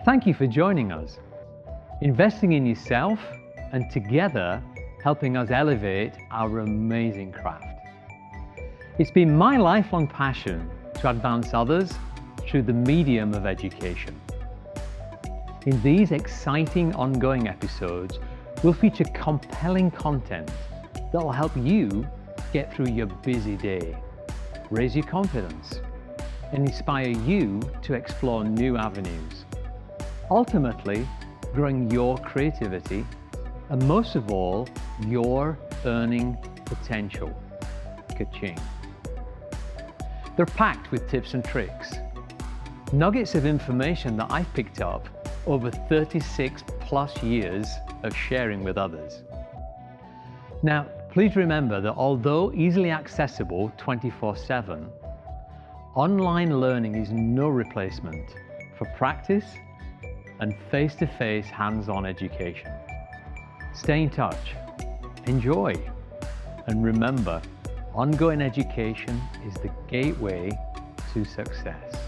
Thank you for joining us, investing in yourself and together helping us elevate our amazing craft. It's been my lifelong passion to advance others through the medium of education. In these exciting ongoing episodes, we'll feature compelling content that will help you get through your busy day, raise your confidence, and inspire you to explore new avenues. Ultimately, growing your creativity and most of all, your earning potential. Ka-ching. They're packed with tips and tricks, nuggets of information that I've picked up over 36 plus years of sharing with others. Now, please remember that although easily accessible 24/7, online learning is no replacement for practice and face-to-face hands-on education. Stay in touch, enjoy, and remember, ongoing education is the gateway to success.